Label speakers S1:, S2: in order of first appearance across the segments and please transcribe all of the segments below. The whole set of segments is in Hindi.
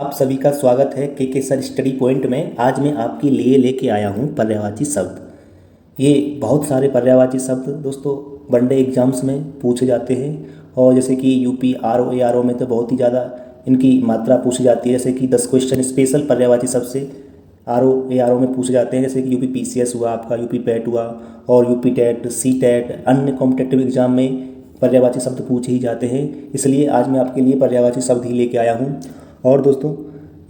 S1: आप सभी का स्वागत है के सर स्टडी पॉइंट में। आज मैं आपके लिए लेके आया हूँ पर्यायवाची शब्द। ये बहुत सारे पर्यायवाची शब्द दोस्तों वनडे एग्जाम्स में पूछे जाते हैं। और जैसे कि यूपी आर ओ में तो बहुत ही ज़्यादा इनकी मात्रा पूछी जाती है। जैसे कि 10 क्वेश्चन स्पेशल पर्यायवाची शब्द से आर ओ में पूछे जाते हैं। जैसे कि यूपी पीसीएस हुआ, आपका यूपी पैट हुआ, और यूपी टेट, सी टेट, अन्य कॉम्पिटेटिव एग्जाम में पर्यायवाची शब्द पूछे ही जाते हैं। इसलिए आज मैं आपके लिए पर्यायवाची शब्द ही लेके आया हूँ। और दोस्तों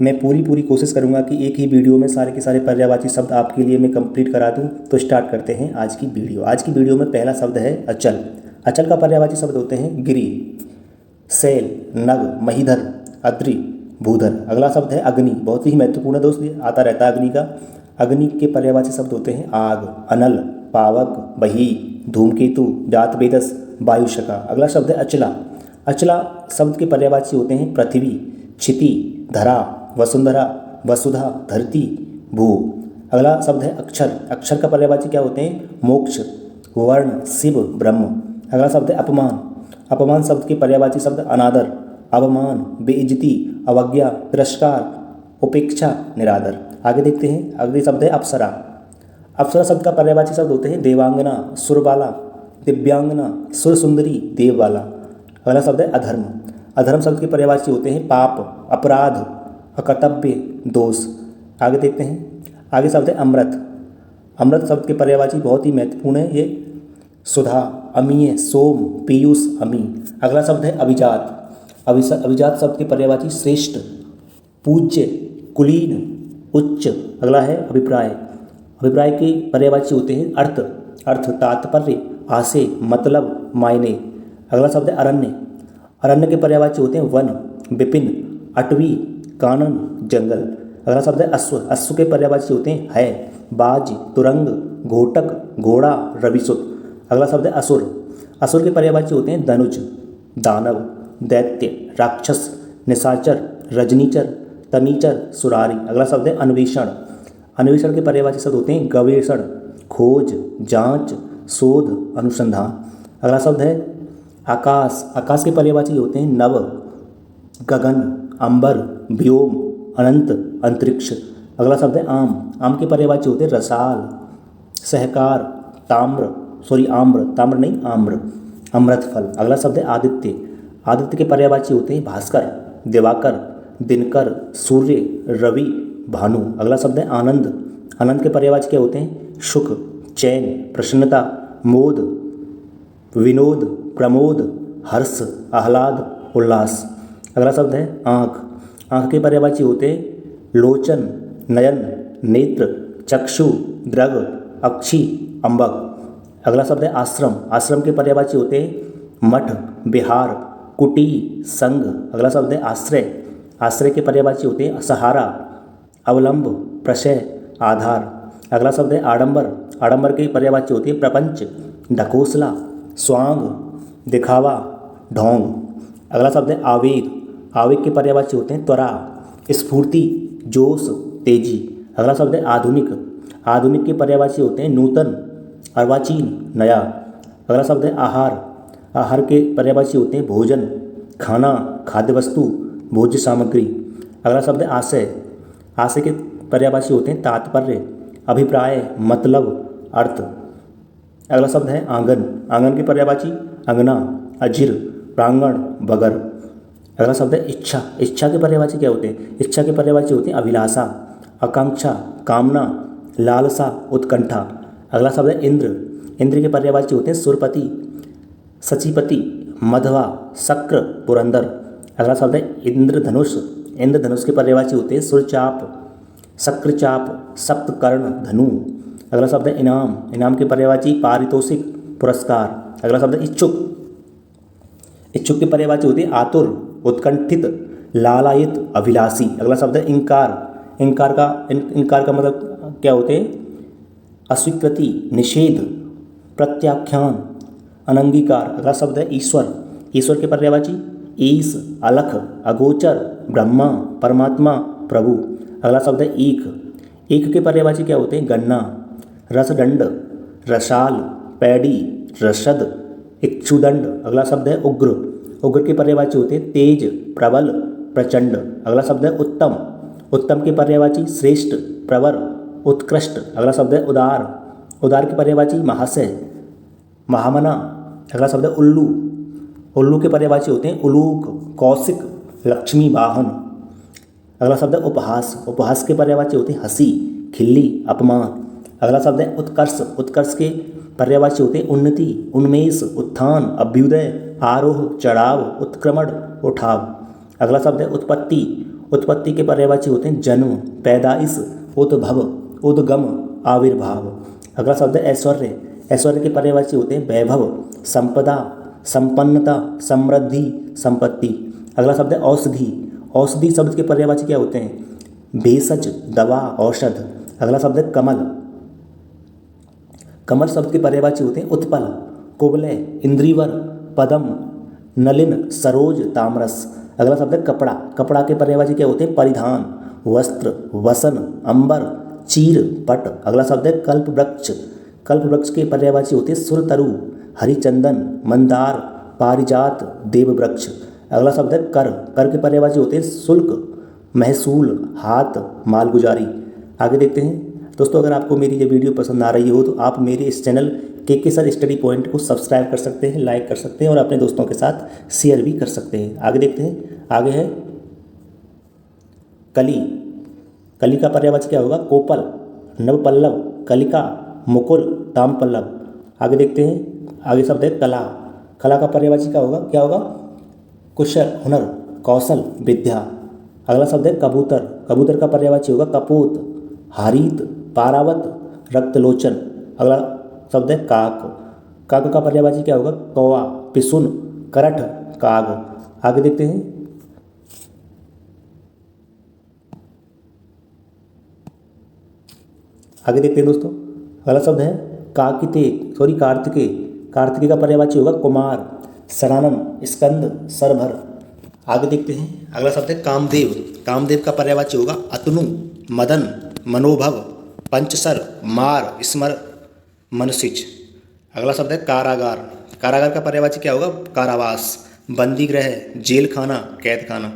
S1: मैं पूरी कोशिश करूंगा कि एक ही वीडियो में सारे के सारे पर्यायवाची शब्द आपके लिए मैं कंप्लीट करा दूं। तो स्टार्ट करते हैं आज की वीडियो। आज की वीडियो में पहला शब्द है अचल। अचल का पर्यायवाची शब्द होते हैं गिरि, शैल, नग, महीधर, अद्रि, भूधर। अगला शब्द है अग्नि। बहुत ही महत्वपूर्ण है दोस्त, ये आता रहता है अग्नि का। अग्नि के पर्यायवाची शब्द होते हैं आग, अनल, पावक, बही, धूमकेतु, जातवेदस, वायुशका। अगला शब्द है अचला। अचला शब्द के पर्यायवाची होते हैं पृथ्वी, क्षिति, धरा, वसुंधरा, वसुधा, धरती, भू। अगला शब्द है अक्षर। अक्षर का पर्यायवाची क्या होते हैं? मोक्ष, वर्ण, शिव, ब्रह्म। अगला शब्द है अपमान। अपमान शब्द के पर्यायवाची शब्द अनादर, अवमान, बेइज्जती, अवज्ञा, तिरस्कार, उपेक्षा, निरादर। आगे देखते हैं। अगले शब्द है अप्सरा। अप्सरा शब्द का पर्यायवाची शब्द होते हैं देवांगना, सुरबाला, दिव्यांगना, सुरसुंदरी, देवबाला। अगला शब्द है अधर्म। अधर्म शब्द के पर्यायवाची होते हैं पाप, अपराध, अकर्तव्य, दोष। आगे देखते हैं। आगे शब्द है अमृत। अमृत शब्द के पर्यायवाची बहुत ही महत्वपूर्ण है ये सुधा, अमीय, सोम, पीयूष, अमी। अगला शब्द है अभिजात। अभिजात शब्द के पर्यायवाची श्रेष्ठ, पूज्य, कुलीन, उच्च। अगला है अभिप्राय। अभिप्राय के पर्यायवाची होते हैं अर्थ, तात्पर्य, आशय, मतलब, मायने। अगला शब्द है अरण्य। अरण्य के पर्यायवाची होते हैं वन, विपिन, अटवी, कानन, जंगल। अगला शब्द है अश्व। अश्व के पर्यायवाची होते हैं है, बाज, तुरंग, घोटक, घोड़ा, रविसुत। अगला शब्द है असुर। असुर के पर्यायवाची होते हैं धनुज, दानव, दैत्य, राक्षस, निशाचर, रजनीचर, तमीचर, सुरारी। अगला शब्द है अन्वेषण। अन्वेषण के पर्यायवाची शब्द होते हैं गवेषण, खोज, जांच, शोध, अनुसंधान। अगला शब्द है आकाश। आकाश के पर्यायवाची होते हैं नव, गगन, अंबर, व्योम, अनंत, अंतरिक्ष। अगला शब्द है आम। आम के पर्यायवाची होते हैं रसाल, सहकार, ताम्र नहीं आम्र, अमृत फल। अगला शब्द है आदित्य। आदित्य के पर्यायवाची होते हैं भास्कर, दिवाकर, दिनकर, सूर्य, रवि, भानु। अगला शब्द है आनंद। आनंद के पर्यायवाची क्या होते हैं? सुख, चैन, प्रसन्नता, मोद, विनोद, प्रमोद, हर्ष, आह्लाद, उल्लास। अगला शब्द है आँख। आँख के पर्यायवाची होते हैं लोचन, नयन, नेत्र, चक्षु, दृग, अक्षी, अम्बक। अगला शब्द है आश्रम। आश्रम के पर्यायवाची होते हैं मठ, विहार, कुटी, संघ। अगला शब्द है आश्रय। आश्रय के पर्यायवाची होते हैं सहारा, अवलंब, प्रशय, आधार। अगला शब्द है आडंबर। आडंबर के पर्यायवाची होते हैं प्रपंच, ढकोसला, स्वांग, दिखावा, ढोंग। अगला शब्द है आवेग। आवेग के पर्यायवाची होते हैं त्वरा, स्फूर्ति, जोश, तेजी। अगला शब्द है आधुनिक। आधुनिक के पर्यायवाची होते हैं नूतन, अर्वाचीन, नया। अगला शब्द है आहार। आहार के पर्यायवाची होते हैं भोजन, खाना, खाद्य वस्तु, भोज्य सामग्री। अगला शब्द है आशय। आशय के पर्यायवाची होते हैं तात्पर्य, अभिप्राय, मतलब, अर्थ। अगला शब्द है आंगन। आंगन की पर्यायवाची अंगना, अजिर, प्रांगण, बगर। अगला शब्द है इच्छा। इच्छा के पर्यायवाची क्या होते हैं? इच्छा के पर्यायवाची होते हैं अभिलाषा, आकांक्षा, कामना, लालसा, उत्कंठा। अगला शब्द है इंद्र। इंद्र के पर्यायवाची होते हैं सुरपति, सचीपति, मधवा, शक्र, पुरंदर। अगला शब्द है इंद्रधनुष। इंद्रधनुष के पर्यायवाची होते हैं सुरचाप, शक्रचाप, सप्तकर्ण, धनु। अगला शब्द है इनाम। इनाम के पर्यायवाची पारितोषिक, पुरस्कार। अगला शब्द है इच्छुक। इच्छुक के पर्यायवाची होते हैं आतुर, उत्कंठित, लालायित, अभिलाषी। अगला शब्द है इंकार। इंकार का मतलब क्या होते हैं? अस्वीकृति, निषेध, प्रत्याख्यान, अनंगीकार। अगला शब्द है ईश्वर। ईश्वर के पर्यायवाची ईश, अलख, अगोचर, ब्रह्मा, परमात्मा, प्रभु। अगला शब्द है ईख। ईख के पर्यायवाची क्या होते हैं? गन्ना, रसदंड, रसाल, पैडी, रसद, इक्षुदंड। अगला शब्द है उग्र। उग्र के पर्यायवाची होते हैं तेज, प्रबल, प्रचंड। अगला शब्द है उत्तम। उत्तम के पर्यायवाची श्रेष्ठ, प्रवर, उत्कृष्ट। अगला शब्द है उदार। उदार के पर्यायवाची महाशय, महामना। अगला शब्द है उल्लू। उल्लू के पर्यायवाची होते हैं उलूक, कौशिक, लक्ष्मी वाहन। अगला शब्द है उपहास। उपहास के पर्यायवाची होते हैं हंसी, खिल्ली, अपमान। अगला शब्द है उत्कर्ष। उत्कर्ष के पर्यायवाची होते हैं उन्नति, उन्मेष, उत्थान, अभ्युदय, आरोह, चढ़ाव, उत्क्रमण, उठाव। अगला शब्द है उत्पत्ति। उत्पत्ति के पर्यायवाची होते हैं जन्म, पैदाइश, उद्भव, उद्गम, आविर्भाव। अगला शब्द है ऐश्वर्य। ऐश्वर्य के पर्यायवाची होते हैं वैभव, संपदा, संपन्नता, समृद्धि, संपत्ति। अगला शब्द है औषधि। औषधि शब्द के पर्यायवाची क्या होते हैं? भेषज, दवा, औषध। अगला शब्द है कमल। कमल शब्द के पर्यायवाची होते हैं उत्पल, कुवलय, इंद्रिवर, पदम, नलिन, सरोज, तामरस। अगला शब्द है कपड़ा। कपड़ा के पर्यायवाची क्या होते हैं? परिधान, वस्त्र, वसन, अंबर, चीर, पट। अगला शब्द है कल्प वृक्ष। कल्प वृक्ष के पर्यायवाची होते हैं सुरतरु, हरिचंदन, मंदार, पारिजात, देववृक्ष। अगला शब्द है कर। कर के पर्यायवाची होते हैं शुल्क, महसूल, हाथ, मालगुजारी। आगे देखते हैं दोस्तों। अगर आपको मेरी ये वीडियो पसंद आ रही हो तो आप मेरे इस चैनल के सर स्टडी पॉइंट को सब्सक्राइब कर सकते हैं, लाइक कर सकते हैं और अपने दोस्तों के साथ शेयर भी कर सकते हैं। आगे देखते हैं। आगे है कली। कली का पर्यायवाची क्या होगा? कोपल, नवपल्लव, कलिका, मुकुल, ताम्रपल्लव। आगे देखते हैं। आगे शब्द है कला। कला का पर्यायवाची क्या होगा? कुशल, हुनर, कौशल, विद्या। अगला शब्द है कबूतर। कबूतर का पर्यायवाची होगा कपूत, हारीत, पारावत, रक्तलोचन। अगला शब्द है काक। काक का पर्यायवाची क्या होगा? कौवा, पिसुन, करठ, काग। आगे देखते हैं। आगे देखते हैं दोस्तों। अगला शब्द है कार्तिके। कार्तिके का पर्यायवाची होगा कुमार, सरानन, स्कंद, सरभर। आगे देखते हैं। अगला शब्द है कामदेव। कामदेव का पर्यायवाची होगा अतनु, मदन, मनोभव, पंचसर, मार, स्मर, मनसिच। अगला शब्द है कारागार। कारागार का पर्यायवाची क्या होगा? कारावास, बंदीगृह, जेल खाना, कैद खाना।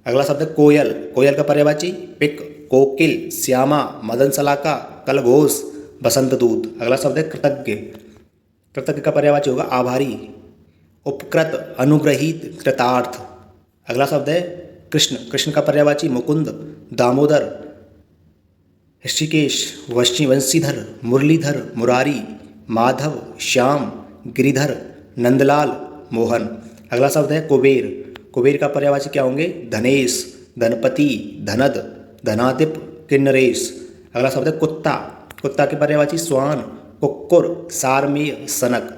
S1: अगला शब्द है कोयल। कोयल का पर्यायवाची पिक, कोकिल, श्यामा, मदन सलाका, कलघोष, बसंत दूत। अगला शब्द है कृतज्ञ। कृतज्ञ का पर्यायवाची होगा आभारी, उपकृत, अनुग्रहित, कृतार्थ। अगला शब्द है कृष्ण। कृष्ण का पर्यायवाची मुकुंद, दामोदर, ऋषिकेश, वंशीधर, मुरलीधर, मुरारी, माधव, श्याम, गिरिधर, नंदलाल, मोहन। अगला शब्द है कुबेर। कुबेर का पर्यायवाची क्या होंगे? धनेश, धनपति, धनद, धनादिप, किन्नरेश। अगला शब्द है कुत्ता। कुत्ता के पर्यायवाची स्वान, कुक्कुर, सारमेय, सनक।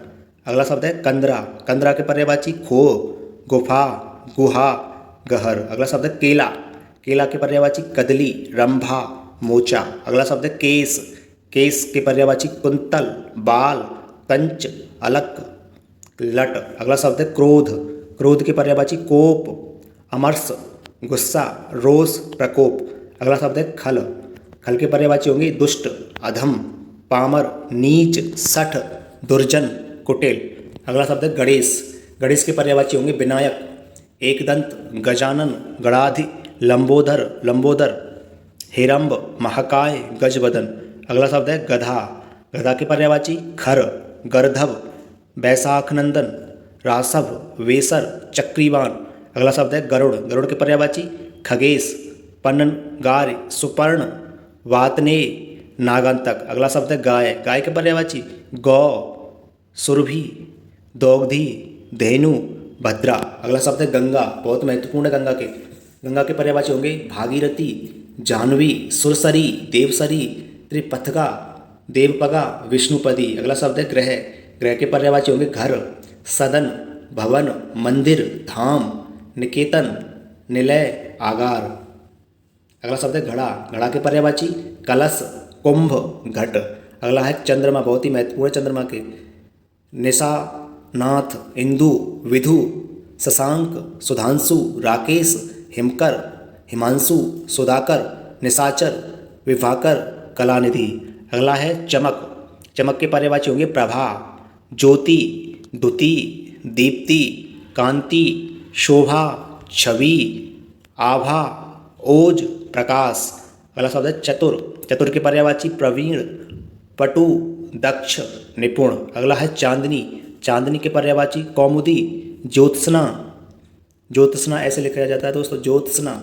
S1: अगला शब्द है कंदरा। कंदरा के पर्यायवाची खो, गुफा, गुहा, गहर। अगला शब्द है केला। केला के पर्यायवाची कदली, रंभा, मोचा। अगला शब्द है केस। केस के पर्यायवाची कुंतल, बाल, कंच, अलक, लट। अगला शब्द है क्रोध। क्रोध के पर्यायवाची कोप, अमरस, गुस्सा, रोष, प्रकोप। अगला शब्द है खल। खल के पर्यायवाची होंगे दुष्ट, अधम, पामर, नीच, सठ, दुर्जन, कुटिल। अगला शब्द है गणेश। गणेश के पर्यायवाची होंगे विनायक, एकदंत, गजानन, गणाधि, लंबोदर, लंबोदर, हेरंब, महाकाय, गजबदन। अगला शब्द है गधा। गधा के पर्यायवाची खर, गर्धव, बैसाखनंदन, रासव, वेसर, चक्रीवान। अगला शब्द है गरुड़। गरुड़ के पर्यायवाची खगेश, पन्नगार, सुपर्ण, वातने, नागांतक। अगला शब्द है गाय। गाय के पर्यायवाची गौ, सुरभि, दोग्धी, धेनु, भद्रा। अगला शब्द है गंगा। बहुत महत्वपूर्ण है गंगा के पर्यायवाची होंगे भागीरथी, जाह्नवी, सुरसरी, देवसरी, त्रिपथगा, देवपगा, विष्णुपदी। अगला शब्द है ग्रह। ग्रह के पर्यायवाची होंगे घर, सदन, भवन, मंदिर, धाम, निकेतन, निलय, आगार। अगला शब्द है घड़ा। घड़ा के पर्यायवाची कलश, कुंभ, घट। अगला है चंद्रमा। बहुत ही महत्वपूर्ण चंद्रमा के निशा, नाथ, इंदु, विधु, शशांक, सुधांशु, राकेश, हिमकर, हिमांशु, सुधाकर, निशाचर, विभाकर, कलानिधि। अगला है चमक। चमक के पर्यायवाची होंगे प्रभा, ज्योति, द्युति, दीप्ति, कांति, शोभा, छवि, आभा, ओज, प्रकाश। अगला शब्द है चतुर, चतुर के पर्यायवाची प्रवीण, पटु, दक्ष, निपुण। अगला है चांदनी, चांदनी के पर्यायवाची कौमुदी, ज्योत्सना, ज्योत्सना ऐसे लिखा जाता है दोस्तों, ज्योत्सना।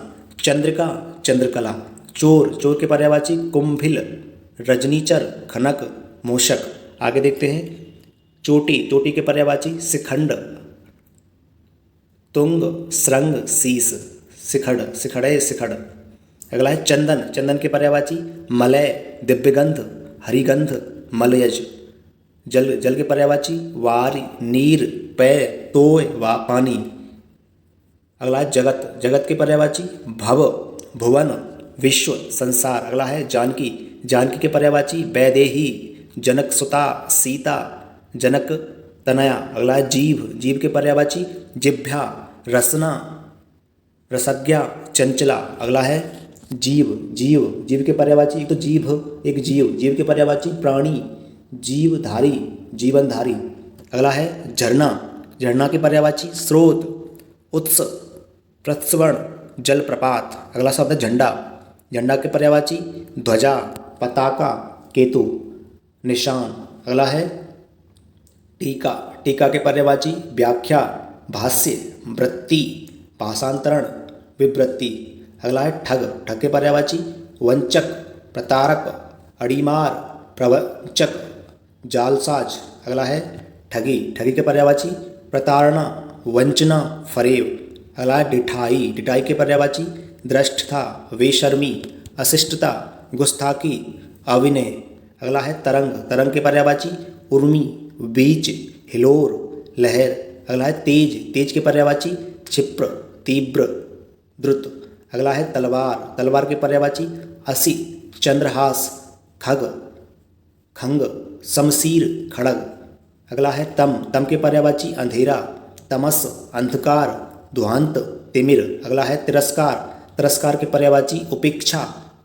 S1: चंद्रिका, चंद्रकला। चोर, चोर के पर्यायवाची कुंभिल, रजनीचर, खनक, मूषक। आगे देखते हैं चोटी, चोटी के पर्यायवाची शिखंड, तुंग, श्रृंग, शीस, शिखड़, शिखड़े, शिखड़। अगला है चंदन, चंदन के पर्यायवाची मलय, दिव्यगंध, हरिगंध, मलयज। जल, जल के पर्यायवाची वारी, नीर, पेय, तोय व पानी। अगला है जगत, जगत के पर्यायवाची भव, भुवन, विश्व, संसार। अगला है जानकी, जानकी के पर्यायवाची वैदेही, जनक सुता, सीता, जनक तनया। अगला है जीभ, जीभ के पर्यायवाची जिभ्या, रसना, रसज्ञा, चंचला। अगला है जीव, जीव, जीव के पर्यायवाची तो जीभ एक जीव, जीव के पर्यायवाची प्राणी, जीवधारी, जीवनधारी। अगला है झरना, झरना के पर्यायवाची स्रोत, उत्स, प्रस्रवण, जलप्रपात। अगला शब्द है झंडा, झंडा के पर्यायवाची ध्वजा, पताका, केतु, निशान। अगला है टीका, टीका के पर्यायवाची व्याख्या, भाष्य, वृत्ति, भाषांतरण, विवृत्ति। अगला है ठग, ठग के पर्यायवाची वंचक, प्रतारक, अड़ीमार, प्रवंचक, जालसाज। अगला है ठगी, ठगी के पर्यायवाची प्रताड़ना, वंचना, फरेब। अगला है डिठाई, डिठाई के पर्यायवाची दृष्टता, बेशर्मी, अशिष्टता, गुस्ताखी, अविनय। अगला है तरंग, तरंग के पर्यायवाची उर्मी, बीच, हिलोर, लहर। अगला है तेज, तेज के पर्यायवाची क्षिप्र, तीव्र, द्रुत। अगला है तलवार, तलवार के पर्यायवाची असी, चंद्रहास, खग, खंग, शमशीर, खड़ग। अगला है तम, तम के पर्यायवाची अंधेरा, तमस, अंधकार, ध्वांत, तिमिर। अगला है तिरस्कार, तिरस्कार के पर्यायवाची उपेक्षा,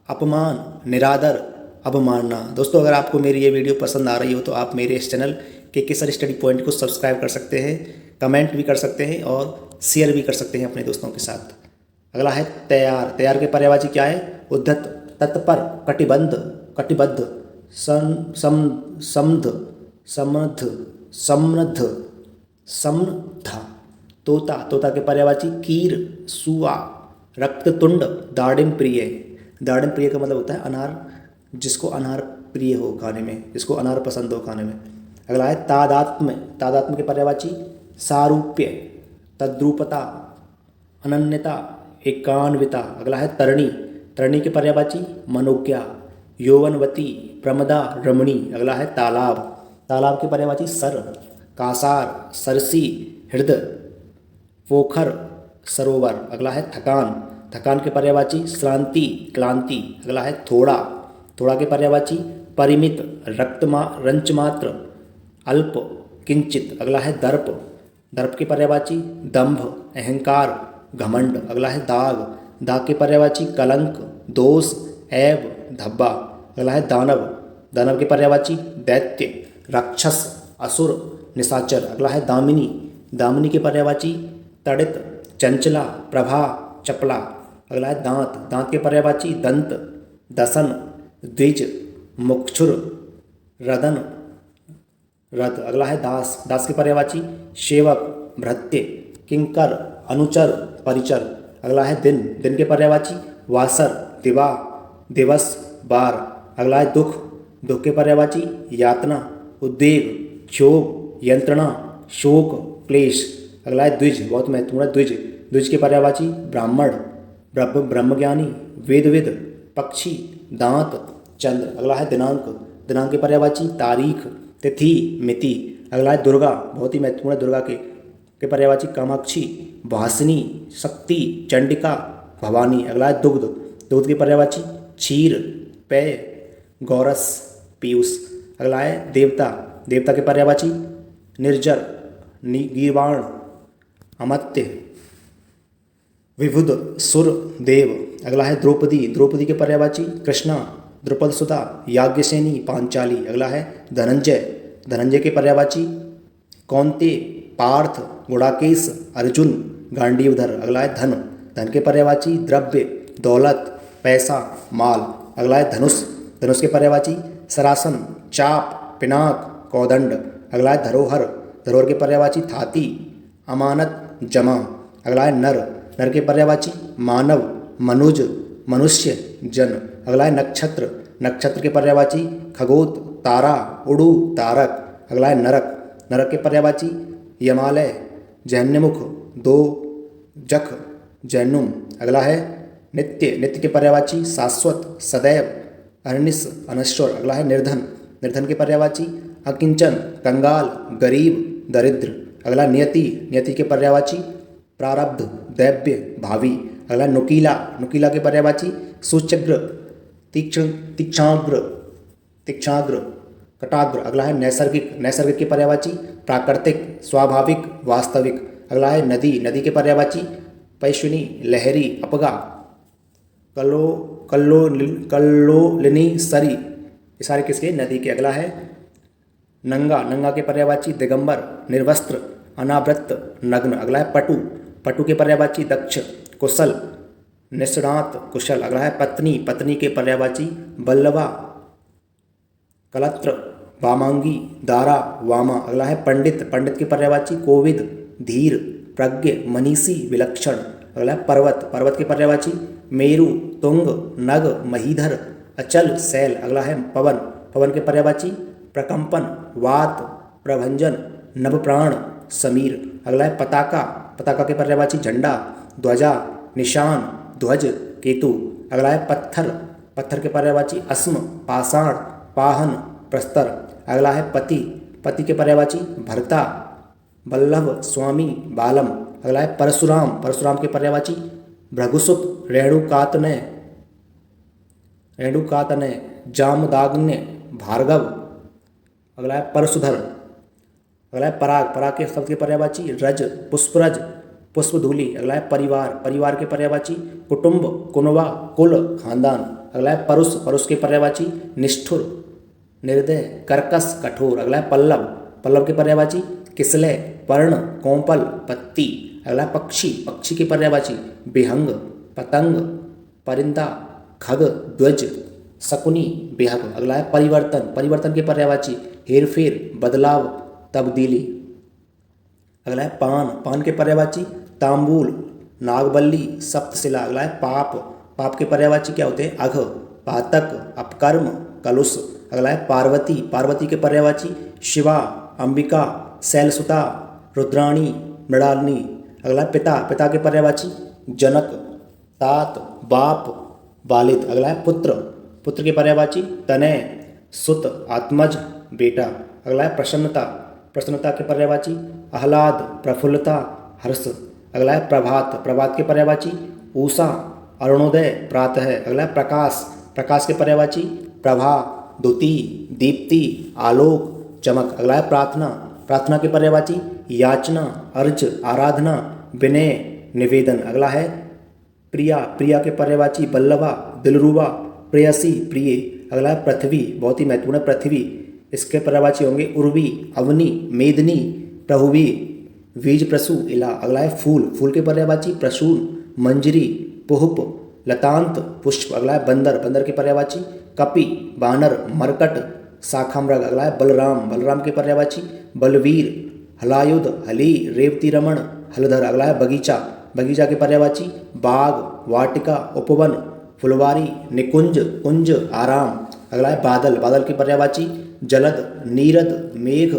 S1: अपमान, निरादर, अवमानना। दोस्तों अगर आपको मेरी ये वीडियो पसंद आ रही हो तो आप मेरे इस चैनल के सर स्टडी पॉइंट को सब्सक्राइब कर सकते हैं, कमेंट भी कर सकते हैं और शेयर भी कर सकते हैं अपने दोस्तों के साथ। अगला है तैयार, तैयार के पर्यायवाची क्या है उद्धत, तत्पर, कटिबद्ध, कटिबद्ध, समध, समृद्ध, समृद्ध, समृद्ध। तोता, तोता के पर्यायवाची कीर, सुआ, रक्ततुंड, दाड़िम प्रिय। दाड़िम प्रिय का मतलब होता है अनार, जिसको अनार प्रिय हो खाने में, जिसको अनार पसंद हो खाने में। अगला है तादात्म्य, तादात्म्य के पर्यायवाची सारूप्य, तद्रूपता, अनन्यता, एकान्विता। अगला है तरणी, तरणी के पर्यायवाची मनोज्ञा, यौवनवती, प्रमदा, रमणी। अगला है तालाब, तालाब के पर्यायवाची सर, कासार, सरसी, हृदय, पोखर, सरोवर। अगला है थकान, थकान के पर्यायवाची श्रांति, क्लांति। अगला है थोड़ा, थोड़ा के पर्यायवाची परिमित, रंचमात्र, अल्प, किंचित। अगला है दर्प, दर्प के पर्यायवाची दंभ, अहंकार, घमंड। अगला है दाग, दाग के पर्यायवाची कलंक, दोष, ऐब, धब्बा। अगला है दानव, दानव के पर्यायवाची दैत्य, राक्षस, असुर, निशाचर। अगला है दामिनी, दामिनी के पर्यायवाची तड़ित, चंचला, प्रभा, चपला। अगला है दांत, दांत के पर्यायवाची दंत, दसन, द्विज, मुक्षुर, रदन, रथ। अगला है दास, दास के पर्यायवाची सेवक, भृत्य, किंकर, अनुचर, परिचर। अगला है दिन, दिन के पर्यायवाची वासर, दिवा, दिवस, बार। अगला है दुख, दुख के पर्यायवाची यातना, उद्वेग, क्षोभ, यंत्रणा, शोक, क्लेश। अगला है द्विज, बहुत महत्वपूर्ण है द्विज, द्विज के पर्यायवाची ब्राह्मण, ब्रह्मज्ञानी, वेदविद, पक्षी, दांत, चंद्र। अगला है दिनांक, दिनांक के पर्यायवाची तारीख, तिथि, मिति। अगला है दुर्गा, बहुत ही महत्वपूर्ण है दुर्गा के पर्यायवाची कामाक्षी, वासिनी, शक्ति, चंडिका, भवानी। अगला है दुग्ध, दुग्ध के पर्यायवाची क्षीर, पेय, गौरस, पीयूष। अगला है देवता, देवता के पर्यायवाची निर्जर, गीर्वाण, अमत्य, विभुद, सुर, देव। अगला है द्रौपदी, द्रौपदी के पर्यायवाची कृष्णा, द्रुपद सुता, याज्ञसेनी, पांचाली। अगला है धनंजय, धनंजय के पर्यायवाची कौन्ते, पार्थ, गुड़ाकेश, अर्जुन, गांडीवधर। अगला है धन, धन के पर्यायवाची द्रव्य, दौलत, पैसा, माल। अगला है धनुष, धनुष के पर्यायवाची सरासन, चाप, पिनाक, कौदंड। अगला है धरोहर, धरोहर के पर्यायवाची थाती, अमानत, जमा। अगला है नर, नर के पर्यायवाची मानव, मनुज, मनुष्य, जन। अगला है नक्षत्र, नक्षत्र के पर्यायवाची खगोत, तारा, उड़ू, तारक। अगला है नरक, नरक के पर्यायवाची यमालय, जहन्नमुख, दो जख, जैनुम। अगला है नित्य, नित्य के पर्यायवाची शाश्वत, सदैव, अनिस, अनश्वर। अगला है निर्धन, निर्धन के पर्यायवाची अकिंचन, कंगाल, गरीब, दरिद्र। अगला नियति, नियति के पर्यायवाची प्रारब्ध, दैव्य, भावी। अगला नुकीला, नुकीला के पर्यायवाची सूचग्र, तीक्ष्ण, तीक्षाग्र, तीक्षाग्र, कटाग्र। अगला है नैसर्गिक, नैसर्गिक के पर्यायवाची प्राकृतिक, स्वाभाविक, वास्तविक। अगला है नदी, नदी के पर्यायवाची पैश्विनी, लहरी, अपगा, कल्लो, कल्लोलिनी, सरी। ये सारे किसके? नदी के। अगला है नंगा, नंगा के पर्यायवाची दिगंबर, निर्वस्त्र, अनावृत, नग्न। अगला है पटु, पटु के पर्यायवाची दक्ष, कुशल, निष्णात, कुशल। अगला है पत्नी, पत्नी के पर्यायवाची बल्लवा, कलत्र, वामांगी, दारा, वामा। अगला है पंडित, पंडित के पर्यायवाची कोविद, धीर, प्रज्ञ, मनीषी, विलक्षण। अगला है पर्वत, पर्वत के पर्यायवाची मेरु, तुंग, नग, महीधर, अचल, शैल। अगला है पवन, पवन के पर्यायवाची प्रकंपन, वात, प्रभंजन, नवप्राण, समीर। अगला है पताका, पताका के पर्यायवाची झंडा, ध्वजा, निशान, ध्वज, केतु। अगला है पत्थर, पत्थर के पर्यायवाची अस्म, पाषाण, पाहन, प्रस्तर। अगला है पति, पति के पर्यायवाची भर्ता, बल्लभ, स्वामी, बालम। अगला है परशुराम, परशुराम के पर्यायवाची भृगुसुत, रेणुकातनय, रेणुकातनय, जामदाग्न्य, भार्गव। अगला है परशुधर। अगला है पराग, पराग के शब्द के पर्यायवाची रज, पुष्परज, पुष्पधूलि। अगला है परिवार, परिवार के पर्यायवाची कुटुंब, कुनवा, कुल, खानदान। अगला है परुष, परुष के पर्यायवाची निष्ठुर, निर्दय, कर्कश, कठोर। अगला है पल्लव, पल्लव के पर्यायवाची किसलय, पर्ण, कोंपल, पत्ती। अगला है पक्षी, पक्षी के पर्यायवाची बेहंग, पतंग, परिंदा, खग, ध्वज, शकुनी, बेहक। अगला है परिवर्तन, परिवर्तन के पर्यायवाची हेरफेर, बदलाव, तब्दीली। अगला है पान, पान के पर्यायवाची तांबूल, नागबल्ली, सप्तशिला। अगला है पाप, पाप के पर्यायवाची क्या होते हैं? अघ, पातक, अपकर्म, कलुष। अगला है पार्वती, पार्वती के पर्यायवाची शिवा, अंबिका, शैलसुता, रुद्राणी, मृणालिनी। अगला है पिता, पिता के पर्यायवाची जनक, तात, बाप, बालिद। अगला है पुत्र, पुत्र के पर्यायवाची तनय, सुत, आत्मज, बेटा। अगला है प्रसन्नता, प्रसन्नता के पर्यायवाची आह्लाद, प्रफुल्लता, हर्ष। अगला है प्रभात, प्रभात के पर्यायवाची उषा, अरुणोदय, प्रातः। अगला है प्रकाश, प्रकाश के पर्यायवाची प्रभा, द्युति, दीप्ति, आलोक, चमक। अगला है प्रार्थना, प्रार्थना के पर्यायवाची याचना, अर्ज, आराधना, विनय, निवेदन। अगला है प्रिया, प्रिया के पर्यायवाची बल्लभा, दिलरुबा, प्रेयसी, प्रिय। अगला है पृथ्वी, बहुत ही महत्वपूर्ण है पृथ्वी। इसके पर्यायवाची होंगे उर्वी, अवनी, मेदनी, प्रहुवी, बीज, प्रसु, इला। अगला है फूल, फूल के पर्यायवाची प्रसून, मंजरी, पुष्प, लतांत, पुष्प। अगला है बंदर, बंदर के पर्यायवाची कपि, बानर, मरकट, शाखामृग। अगला है बलराम, बलराम के पर्यायवाची बलवीर, हलायुध, हली, रेवती रमण, हलधर। अगला है बगीचा, बगीचा के पर्यायवाची बाग, वाटिका, उपवन, फुलवारी, निकुंज, कुंज, आराम। अगला है बादल, बादल के पर्यायवाची जलद, नीरद, मेघ,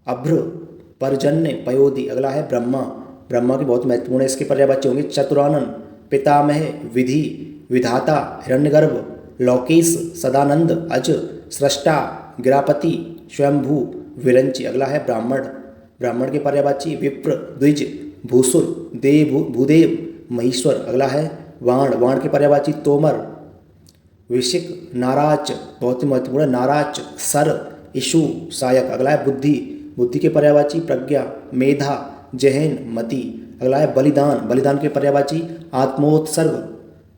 S1: अभ्र, पर्जन्य, पयोधि। अगला है ब्रह्मा, ब्रह्मा की बहुत महत्वपूर्ण है, इसके पर्यायवाची होंगे चतुरानन, पितामह, विधि, विधाता, हिरण्यगर्भ, लौकेश, सदानंद, अज, सृष्टा, गिरापति, स्वयंभू, विरंची। अगला है ब्राह्मण, ब्राह्मण के पर्यायवाची विप्र, द्विज, भूसुर, देव, भूदेव, महेश्वर। अगला है वाण, वाण के पर्यायवाची तोमर, विशिक, नाराच, बहुत ही महत्वपूर्ण नाराच, सर, इशु, सायक। अगला है बुद्धि, बुद्धि के पर्यायवाची प्रज्ञा, मेधा, जहन, मति। अगला है बलिदान, बलिदान के पर्यायवाची आत्मोत्सर्ग,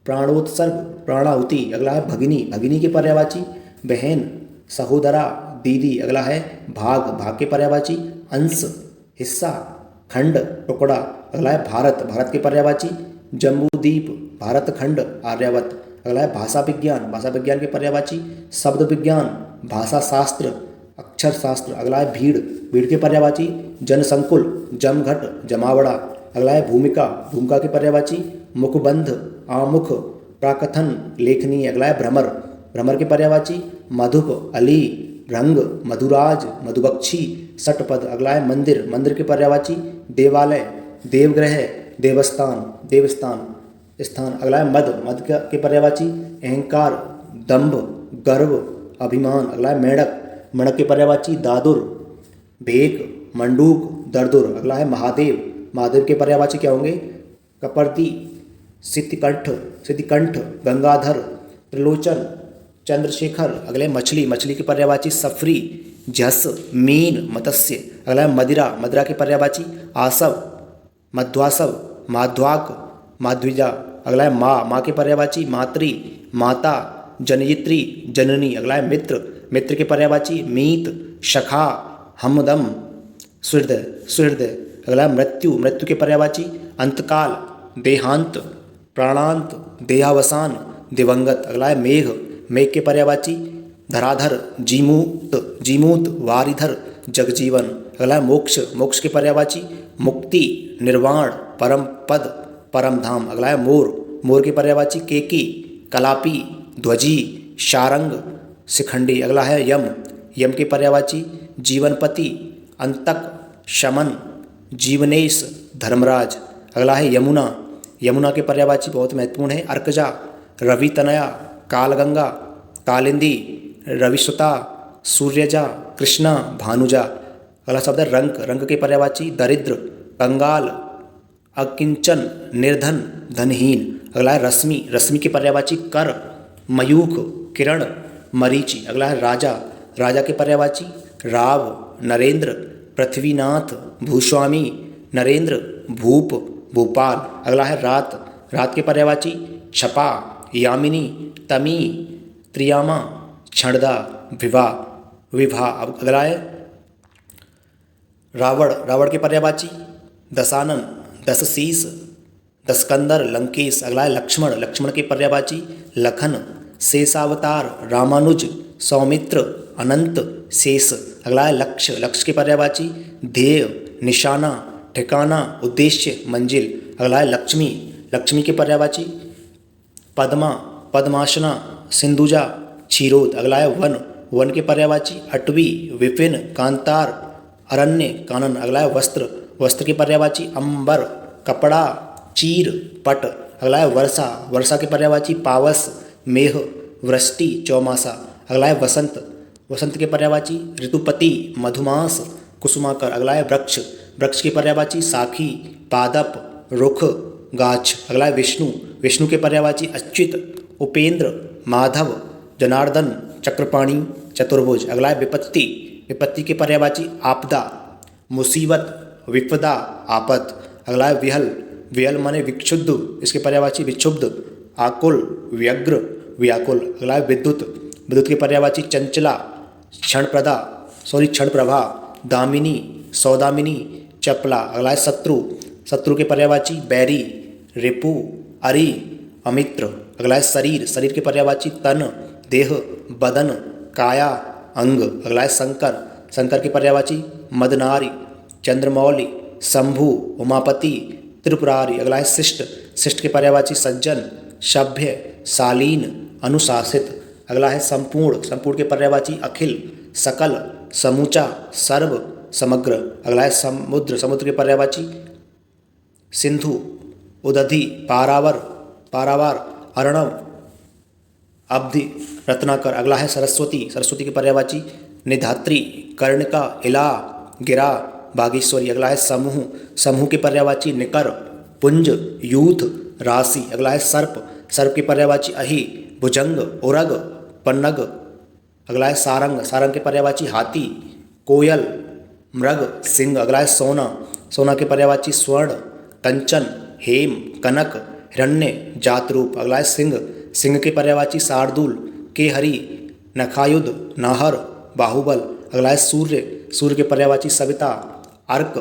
S1: प्राणोत्सर्ग, प्राणाहुति। अगला है भगिनी, भगिनी के पर्यायवाची बहन, सहोदरा, दीदी। अगला है भाग, भाग के पर्यायवाची अंश, हिस्सा, खंड, टुकड़ा। अगला है भारत, भारत के पर्यायवाची जम्बूद्वीप, भारतखंड, आर्यावर्त। अगला है भाषा विज्ञान, भाषा विज्ञान के पर्यायवाची शब्द विज्ञान, भाषा शास्त्र, अक्षर शास्त्र। अगला है भीड़, भीड़ के पर्यायवाची जनसंकुल, जमघट, जमावड़ा। अगला है भूमिका, भूमिका के पर्यायवाची मुखबंध, आमुख, प्राकथन, लेखनी। अगला है भ्रमर, भ्रमर के पर्यायवाची मधुप, अली, रंग, मधुराज, मधुबक्षी, षटपद। अगला है मंदिर, मंदिर के पर्यायवाची देवालय, देवग्रह, देवस्थान, देवस्थान, स्थान। अगला है मद, मद के पर्यायवाची अहंकार, दंभ, गर्व, अभिमान। अगला है मेंढक, मेंढक के पर्यायवाची दादुर, भेक, मंडूक, दरदुर। अगला है महादेव, महादेव के पर्यायवाची क्या होंगे कपर्दी, सिद्धिकंठ, सिद्धिकंठ, गंगाधर, त्रिलोचन, चंद्रशेखर। अगले मछली, मछली की पर्यायवाची सफरी, झस, मीन, मत्स्य। अगला है मदिरा, मदिरा की पर्यायवाची आसव, मध्वासव, माध्वाक, माध्विजा। अगला है माँ, माँ के पर्यायवाची मातृ, माता, जनयित्री, जननी। अगला है मित्र, मित्र के पर्यायवाची मीत, शखा, हमदम, सुहृद, सुहृद। अगला है मृत्यु, मृत्यु के पर्यायवाची अंतकाल, देहांत, प्राणांत, देहावसान, दिवंगत। अगला है मेघ, मेघ के पर्यायवाची धराधर, जीमूत, जीमूत, वारिधर, जगजीवन। अगला है मोक्ष, मोक्ष के पर्यायवाची मुक्ति, निर्वाण, परम पद, परम धाम। अगला है मोर, मोर के पर्यायवाची केकी, कलापी, ध्वजी, शारंग, शिखंडी। अगला है यम, यम के पर्यायवाची जीवनपति, अंतक, शमन, जीवनेश, धर्मराज। अगला है यमुना, यमुना के पर्यायवाची बहुत महत्वपूर्ण है अर्कजा, रवि तनया, कालगंगा, कालिंदी, रविसुता, सूर्यजा, कृष्णा, भानुजा। अगला शब्द है रंक, रंक के पर्यायवाची दरिद्र, कंगाल, अकिंचन, निर्धन, धनहीन। अगला है रश्मि, रश्मि के पर्यायवाची कर, मयूख, किरण, मरीचि। अगला है राजा, राजा के पर्यायवाची राव, नरेंद्र, पृथ्वीनाथ, भूस्वामी, नरेंद्र, भूप, भोपाल। अगला है रात, रात के पर्यायवाची छपा, यामिनी, तमी, त्रियामा, क्षणदा, विवाह, विवाह। अब अगला है रावण, रावण के पर्यायवाची दशानन, दशशीष, दशकंदर, लंकेश। अगला है लक्ष्मण, लक्ष्मण के पर्यायवाची लखन, शेषावतार, रामानुज, सौमित्र, अनंत, शेष। अगला है लक्ष्य, लक्ष्य के पर्यायवाची ध्येय, निशाना, ठिकाना, उद्देश्य, मंजिल। अगला है लक्ष्मी, लक्ष्मी के पर्यायवाची पद्मा, पद्मासना, सिंधुजा, क्षीरोद। अगला है वन, वन के पर्यायवाची अटवी, विपिन, कांतार, अरण्य, कानन। अगला है वस्त्र, वस्त्र के पर्यायवाची अंबर, कपड़ा, चीर, पट। अगला है वर्षा, वर्षा के पर्यायवाची पावस, मेघ, वृष्टि, चौमासा। अगला है वसंत, वसंत के पर्यायवाची ऋतुपति, मधुमास, कुसुमाकर। अगला है वृक्ष, वृक्ष के पर्यायवाची साखी, पादप, रुख, गाछ। अगला है विष्णु, विष्णु के पर्यायवाची अच्युत, उपेंद्र, माधव, जनार्दन, चक्रपाणी, चतुर्भुज। अगला है विपत्ति, विपत्ति के पर्यायवाची आपदा, मुसीबत, विपदा, आपद। अगला है विहल, विहल माने विक्षुब्ध, इसके पर्यायवाची विक्षुब्ध, आकुल, व्यग्र, व्याकुल। अगला है विद्युत, विद्युत के पर्यायवाची चंचला, क्षणप्रदा, क्षणप्रभा, दामिनी, सौदामिनी, चपला। अगला है शत्रु, शत्रु के पर्यायवाची बैरी, रिपु, अरि, अमित्र। अगला है शरीर, शरीर के पर्यायवाची तन, देह, बदन, काया, अंग। अगला है शंकर, शंकर के पर्यायवाची मदनारी, चंद्रमौली, शंभु, उमापति, त्रिपुरारी। अगला है शिष्ट, शिष्ट के पर्यायवाची सज्जन, सभ्य, शालीन, अनुशासित। अगला है संपूर्ण, संपूर्ण के पर्यायवाची अखिल, सकल, समूचा, सर्व, समग्र। अगला है समुद्र, समुद्र के पर्यायवाची सिंधु, उदधि, पारावर, पारावार, अर्णव, अब्धि, रत्नाकर। अगला है सरस्वती, सरस्वती के पर्यायवाची निधात्री, कर्णिका, इला, गिरा, बागेश्वरी। अगला है समूह, समूह के पर्यायवाची निकर, पुंज, यूथ, राशि। अगला है सर्प, सर्प के पर्यायवाची अहि, भुजंग, उरग, पन्नग। अगला है सारंग, सारंग के पर्यायवाची हाथी, कोयल, मृग, सिंह। अगला है सोना, सोना के पर्यायवाची स्वर्ण, कंचन, हेम, कनक, हिरण्य, जातरूप। अगला है सिंह, सिंह के पर्यायवाची शार्दूल, केहरी, नखायुध, नाहर, बाहुबल। अगला है सूर्य, सूर्य के पर्यायवाची सविता, अर्क,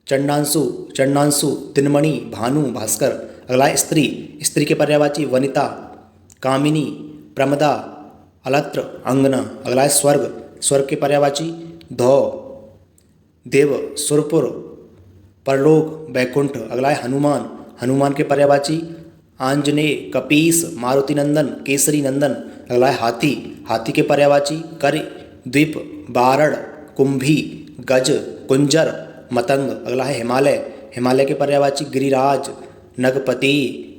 S1: चंडांशु, चंडांशु, तिनमणि, भानु, भास्कर। अगला है स्त्री, स्त्री के पर्यायवाची वनिता, कामिनी, प्रमदा, अलत्र, अंगना। अगला है स्वर्ग, स्वर्ग के पर्यायवाची धौ, देव, सुरपुर, परलोक, बैकुंठ। अगला है हनुमान, हनुमान के पर्यायवाची आंजनेय, कपीस, मारुति नंदन, केसरी नंदन। अगला है हाथी, हाथी के पर्यायवाची कर, द्वीप, बारड़, कुंभी, गज, कुंजर, मतंग। अगला है हिमालय, हिमालय के पर्यायवाची गिरिराज, नगपति,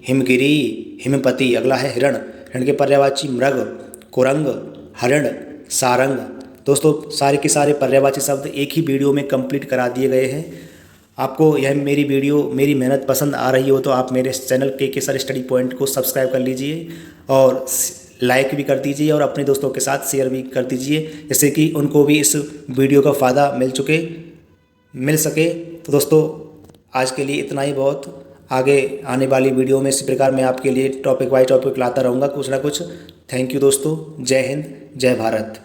S1: हिमगिरी, हिमपति। अगला है हिरण, हिरण के पर्यायवाची मृग, कुरंग, हरिण, सारंग। दोस्तों सारे के सारे पर्यायवाची शब्द एक ही वीडियो में कंप्लीट करा दिए गए हैं। आपको यह मेरी वीडियो, मेरी मेहनत पसंद आ रही हो तो आप मेरे चैनल के सर स्टडी पॉइंट को सब्सक्राइब कर लीजिए और लाइक भी कर दीजिए और अपने दोस्तों के साथ शेयर भी कर दीजिए, जिससे कि उनको भी इस वीडियो का फ़ायदा मिल सके। तो दोस्तों आज के लिए इतना ही बहुत। आगे आने वाली वीडियो में इसी प्रकार मैं आपके लिए टॉपिक बाय टॉपिक लाता रहूँगा कुछ ना कुछ। थैंक यू दोस्तों। जय हिंद, जय भारत।